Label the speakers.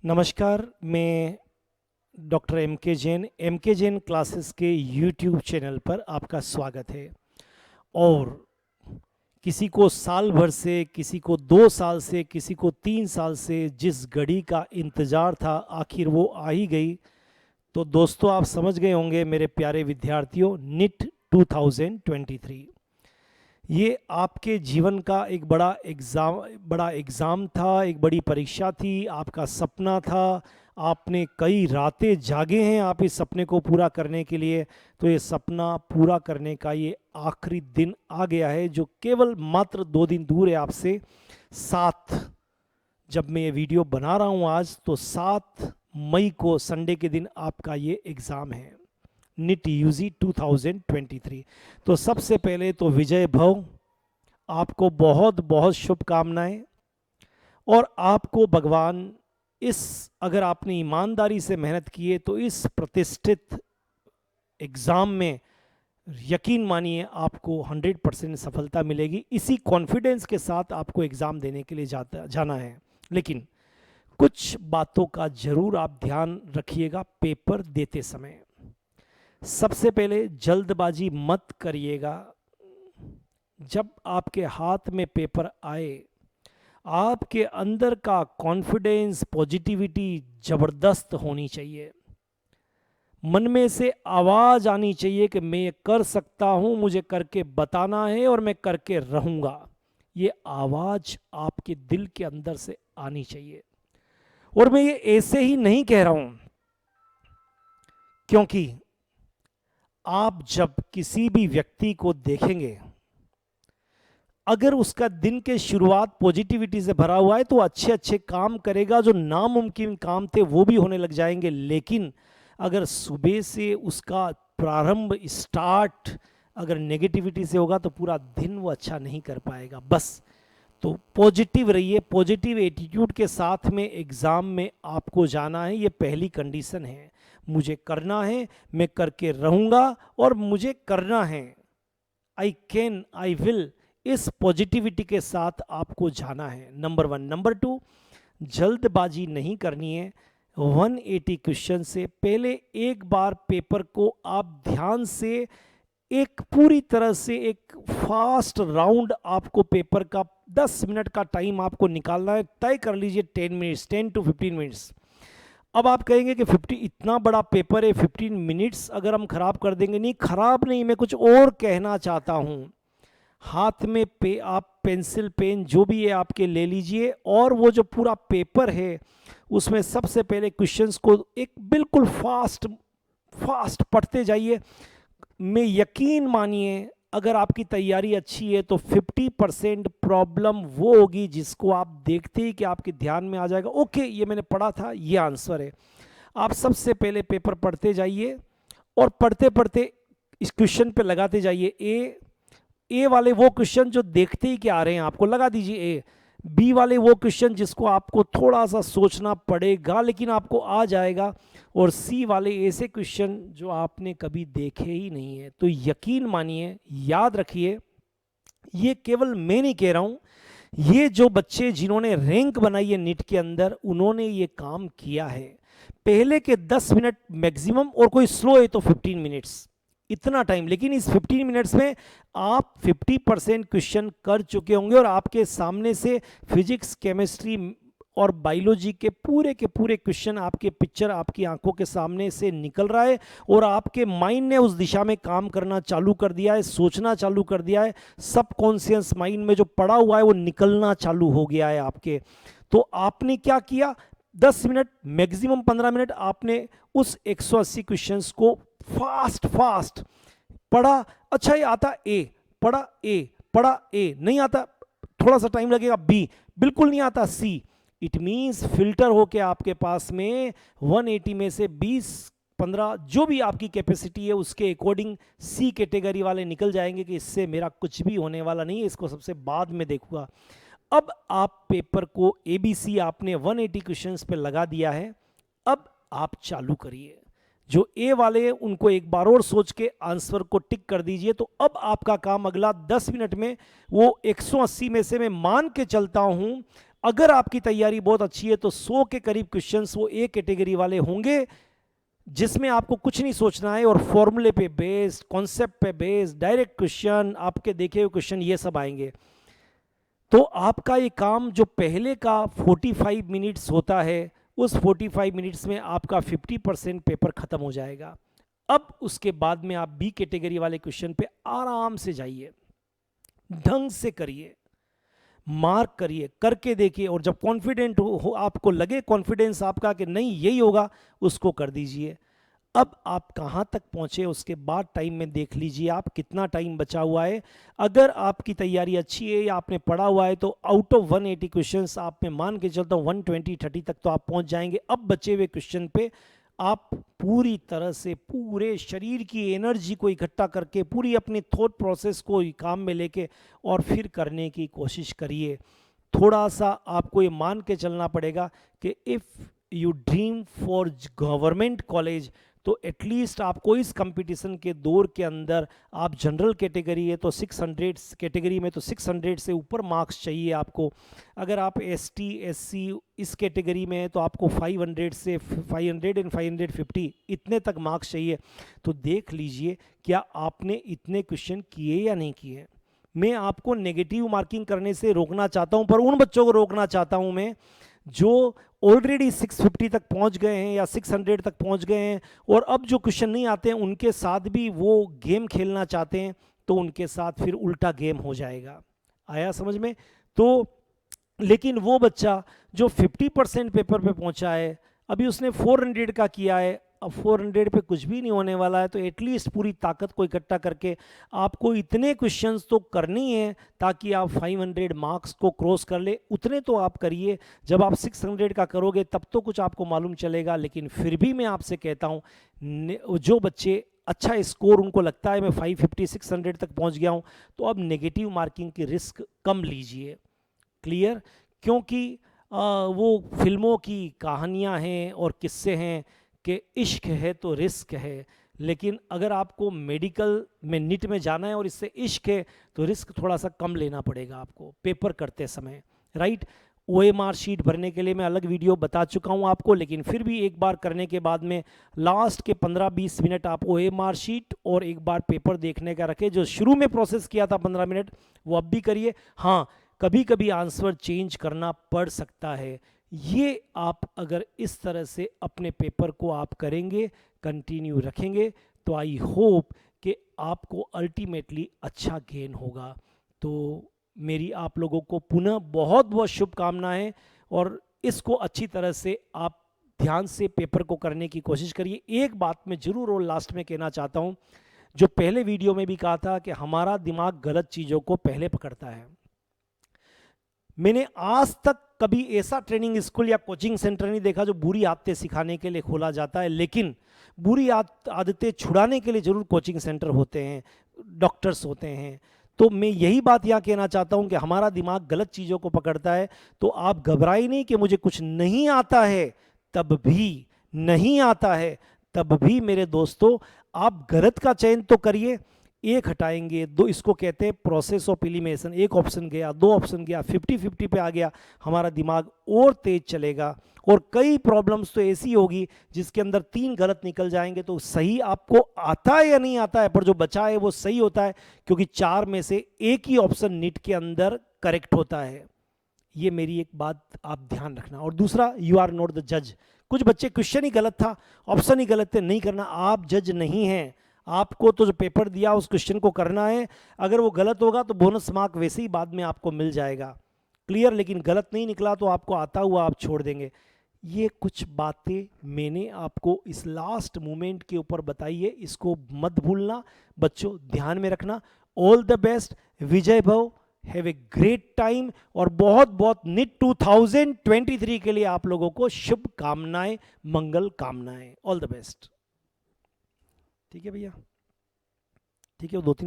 Speaker 1: नमस्कार, मैं doctor M के जैन क्लासेस के यूट्यूब चैनल पर आपका स्वागत है। और किसी को साल भर से, किसी को 2 साल से, किसी को 3 साल से जिस घड़ी का इंतज़ार था, आखिर वो आ ही गई। तो दोस्तों, आप समझ गए होंगे मेरे प्यारे विद्यार्थियों, निट 2023 ये आपके जीवन का एक बड़ा एग्ज़ाम था, एक बड़ी परीक्षा थी, आपका सपना था। आपने कई रातें जागे हैं आप इस सपने को पूरा करने के लिए। तो ये सपना पूरा करने का ये आखिरी दिन आ गया है, जो केवल मात्र 2 दिन दूर है आपसे। 7, जब मैं ये वीडियो बना रहा हूँ आज, तो 7 मई को संडे के दिन आपका ये एग्ज़ाम है, निट यूजी 2023। तो सबसे पहले तो विजय भव, आपको बहुत बहुत शुभकामनाएं। और आपको भगवान अगर आपने ईमानदारी से मेहनत की है, तो इस प्रतिष्ठित एग्ज़ाम में यकीन मानिए आपको 100% सफलता मिलेगी। इसी कॉन्फिडेंस के साथ आपको एग्ज़ाम देने के लिए जाना है। लेकिन कुछ बातों का ज़रूर आप ध्यान रखिएगा पेपर देते समय। सबसे पहले जल्दबाजी मत करिएगा। जब आपके हाथ में पेपर आए, आपके अंदर का कॉन्फिडेंस, पॉजिटिविटी ज़बरदस्त होनी चाहिए। मन में से आवाज़ आनी चाहिए कि मैं ये कर सकता हूँ, मुझे करके बताना है और मैं करके रहूँगा। ये आवाज़ आपके दिल के अंदर से आनी चाहिए। और मैं ये ऐसे ही नहीं कह रहा हूँ, क्योंकि आप जब किसी भी व्यक्ति को देखेंगे, अगर उसका दिन के शुरुआत पॉजिटिविटी से भरा हुआ है, तो अच्छे अच्छे काम करेगा, जो नामुमकिन काम थे वो भी होने लग जाएंगे। लेकिन अगर सुबह से उसका प्रारंभ स्टार्ट अगर नेगेटिविटी से होगा, तो पूरा दिन वो अच्छा नहीं कर पाएगा। बस तो पॉजिटिव रहिए, पॉजिटिव एटीट्यूड के साथ में एग्ज़ाम में आपको जाना है। ये पहली कंडीशन है, मुझे करना है, मैं करके रहूँगा और मुझे करना है। आई कैन, आई विल, इस पॉजिटिविटी के साथ आपको जाना है, नंबर 1। नंबर 2, जल्दबाजी नहीं करनी है। 180 क्वेश्चन से पहले एक बार पेपर को आप ध्यान से, एक पूरी तरह से एक फास्ट राउंड, आपको पेपर का 10 मिनट का टाइम आपको निकालना है। तय कर लीजिए 10 मिनट्स, 10 to 15 मिनट्स। अब आप कहेंगे कि 50 इतना बड़ा पेपर है, 15 मिनट्स अगर हम खराब कर देंगे। नहीं, खराब नहीं, मैं कुछ और कहना चाहता हूँ। हाथ में आप पेंसिल पेन जो भी है आपके ले लीजिए, और वो जो पूरा पेपर है उसमें सबसे पहले क्वेश्चंस को एक बिल्कुल फास्ट फास्ट पढ़ते जाइए। में यकीन मानिए, अगर आपकी तैयारी अच्छी है तो 50% प्रॉब्लम वो होगी जिसको आप देखते ही कि आपके ध्यान में आ जाएगा, ओके ये मैंने पढ़ा था, ये आंसर है। आप सबसे पहले पेपर पढ़ते जाइए और पढ़ते पढ़ते इस क्वेश्चन पे लगाते जाइए ए वाले वो क्वेश्चन जो देखते ही क्या आ रहे हैं आपको लगा दीजिए ए। बी वाले वो क्वेश्चन जिसको आपको थोड़ा सा सोचना पड़ेगा लेकिन आपको आ जाएगा। और सी वाले ऐसे क्वेश्चन जो आपने कभी देखे ही नहीं है। तो यकीन मानिए, याद रखिए, ये केवल मैं नहीं कह रहा हूँ, ये जो बच्चे जिन्होंने रैंक बनाई है नीट के अंदर, उन्होंने ये काम किया है। पहले के 10 मिनट मैक्सिमम, और कोई स्लो है तो 15 मिनट्स, इतना टाइम। लेकिन इस 15 मिनट्स में आप 50% क्वेश्चन कर चुके होंगे और आपके सामने से फिजिक्स, केमिस्ट्री और बायोलॉजी के पूरे क्वेश्चन, आपके पिक्चर आपकी आंखों के सामने से निकल रहा है और आपके माइंड ने उस दिशा में काम करना चालू कर दिया है, सोचना चालू कर दिया है। सबकॉन्शियस माइंड में जो पड़ा हुआ है वो निकलना चालू हो गया है आपके। तो आपने क्या किया, 10 मिनट मैक्सिमम 15 मिनट आपने उस 180 क्वेश्चंस को फास्ट फास्ट पढ़ा। अच्छा ये आता ए, पढ़ा ए, पढ़ा ए, नहीं आता थोड़ा सा टाइम लगेगा, बी बिल्कुल नहीं आता, सी। इट मीन्स फिल्टर होके आपके पास में 180 में से 20-15 जो भी आपकी कैपेसिटी है उसके अकॉर्डिंग सी कैटेगरी वाले निकल जाएंगे कि इससे मेरा कुछ भी होने वाला नहीं है, इसको सबसे बाद में देखूंगा। अब आप पेपर को ABC आपने 180 क्वेश्चंस पे लगा दिया है। अब आप चालू करिए। जो ए वाले हैं उनको एक बार और सोच के आंसर को टिक कर दीजिए। तो अब आपका काम अगला 10 मिनट में, वो 180 में से मैं मान के चलता हूं अगर आपकी तैयारी बहुत अच्छी है तो 100 के करीब क्वेश्चंस वो ए कैटेगरी वाले होंगे जिसमें आपको कुछ नहीं सोचना है, और फॉर्मूले पे बेस्ड, कॉन्सेप्ट पे बेस्ड, डायरेक्ट क्वेश्चन, आपके देखे हुए क्वेश्चन, ये सब आएंगे। तो आपका ये काम जो पहले का 45 मिनट्स होता है, उस 45 मिनट्स में आपका 50% पेपर खत्म हो जाएगा। अब उसके बाद में आप बी कैटेगरी वाले क्वेश्चन पे आराम से जाइए, ढंग से करिए, मार्क करिए, करके देखिए, और जब कॉन्फिडेंट हो आपको लगे कॉन्फिडेंस आपका कि नहीं यही होगा, उसको कर दीजिए। अब आप कहाँ तक पहुँचे उसके बाद टाइम में देख लीजिए आप कितना टाइम बचा हुआ है। अगर आपकी तैयारी अच्छी है या आपने पढ़ा हुआ है तो आउट ऑफ 180 क्वेश्चंस आप में मान के चलता हूँ 120-30 तक तो आप पहुँच जाएंगे। अब बचे हुए क्वेश्चन पे आप पूरी तरह से पूरे शरीर की एनर्जी को इकट्ठा करके, पूरी अपनी थॉट प्रोसेस को काम में लेके और फिर करने की कोशिश करिए। थोड़ा सा आपको ये मान के चलना पड़ेगा कि if you dream for government college तो एटलीस्ट आपको इस कंपटीशन के दौर के अंदर, आप जनरल कैटेगरी है तो 600 कैटेगरी में तो 600 से ऊपर मार्क्स चाहिए आपको। अगर आप एसटी एससी इस कैटेगरी में है तो आपको 500 से 500 एंड 550 इतने तक मार्क्स चाहिए। तो देख लीजिए क्या आपने इतने क्वेश्चन किए या नहीं किए। मैं आपको नेगेटिव मार्किंग करने से रोकना चाहता हूं, पर उन बच्चों को रोकना चाहता हूं मैं जो ऑलरेडी 650 तक पहुंच गए हैं या 600 तक पहुंच गए हैं, और अब जो क्वेश्चन नहीं आते हैं उनके साथ भी वो गेम खेलना चाहते हैं, तो उनके साथ फिर उल्टा गेम हो जाएगा। आया समझ में? तो लेकिन वो बच्चा जो 50% पेपर पे पहुंचा है, अभी उसने 400 का किया है, अब 400 पे कुछ भी नहीं होने वाला है, तो एटलीस्ट पूरी ताकत को इकट्ठा करके आपको इतने क्वेश्चंस तो करनी है ताकि आप 500 मार्क्स को क्रॉस कर ले। उतने तो आप करिए, जब आप 600 का करोगे तब तो कुछ आपको मालूम चलेगा। लेकिन फिर भी मैं आपसे कहता हूँ जो बच्चे अच्छा स्कोर उनको लगता है मैं 550-600 तक पहुँच गया हूँ, तो अब नेगेटिव मार्किंग की रिस्क कम लीजिए। क्लियर? क्योंकि वो फिल्मों की कहानियाँ हैं और किस्से हैं कि इश्क है तो रिस्क है, लेकिन अगर आपको मेडिकल में नीट में जाना है और इससे इश्क है तो रिस्क थोड़ा सा कम लेना पड़ेगा आपको पेपर करते समय, राइट? OMR शीट भरने के लिए मैं अलग वीडियो बता चुका हूं आपको, लेकिन फिर भी एक बार करने के बाद में लास्ट के 15-20 मिनट आप OMR शीट और एक बार पेपर देखने का रखें। जो शुरू में प्रोसेस किया था 15 मिनट वो अब भी करिए। हाँ, कभी कभी आंसर चेंज करना पड़ सकता है। ये आप अगर इस तरह से अपने पेपर को आप करेंगे, कंटिन्यू रखेंगे, तो आई होप कि आपको अल्टीमेटली अच्छा गेन होगा। तो मेरी आप लोगों को पुनः बहुत बहुत शुभकामनाएं, और इसको अच्छी तरह से आप ध्यान से पेपर को करने की कोशिश करिए। एक बात मैं जरूर और लास्ट में कहना चाहता हूं, जो पहले वीडियो में भी कहा था कि हमारा दिमाग गलत चीज़ों को पहले पकड़ता है। मैंने आज तक कभी ऐसा ट्रेनिंग स्कूल या कोचिंग सेंटर नहीं देखा जो बुरी आदतें सिखाने के लिए खोला जाता है, लेकिन बुरी आदतें छुड़ाने के लिए जरूर कोचिंग सेंटर होते हैं, डॉक्टर्स होते हैं। तो मैं यही बात यहाँ कहना चाहता हूँ कि हमारा दिमाग गलत चीज़ों को पकड़ता है, तो आप घबराए नहीं कि मुझे कुछ नहीं आता है, तब भी नहीं आता है, तब भी मेरे दोस्तों आप गलत का चयन तो करिए। एक हटाएंगे, दो, इसको कहते हैं प्रोसेस ऑफ एलिमिनेशन। एक ऑप्शन गया, दो ऑप्शन गया, 50-50 पे आ गया, हमारा दिमाग और तेज चलेगा। और कई प्रॉब्लम्स तो ऐसी होगी जिसके अंदर 3 गलत निकल जाएंगे, तो सही आपको आता है या नहीं आता है, पर जो बचा है वो सही होता है, क्योंकि 4 में से एक ही ऑप्शन नीट के अंदर करेक्ट होता है। ये मेरी एक बात आप ध्यान रखना। और दूसरा, यू आर नॉट द जज। कुछ बच्चे क्वेश्चन ही गलत था, ऑप्शन ही गलत थे, नहीं करना, आप जज नहीं हैं। आपको तो जो पेपर दिया उस क्वेश्चन को करना है, अगर वो गलत होगा तो बोनस मार्क वैसे ही बाद में आपको मिल जाएगा। क्लियर? लेकिन गलत नहीं निकला तो आपको आता हुआ आप छोड़ देंगे। ये कुछ बातें मैंने आपको इस लास्ट मोमेंट के ऊपर बताई है, इसको मत भूलना बच्चों, ध्यान में रखना। ऑल द बेस्ट, विजय भव, हैव ए ग्रेट टाइम, और बहुत बहुत नीट 2023 के लिए आप लोगों को शुभकामनाएं, मंगल कामनाएं। All the best. ठीक है भैया, ठीक है, वो 2-3 बार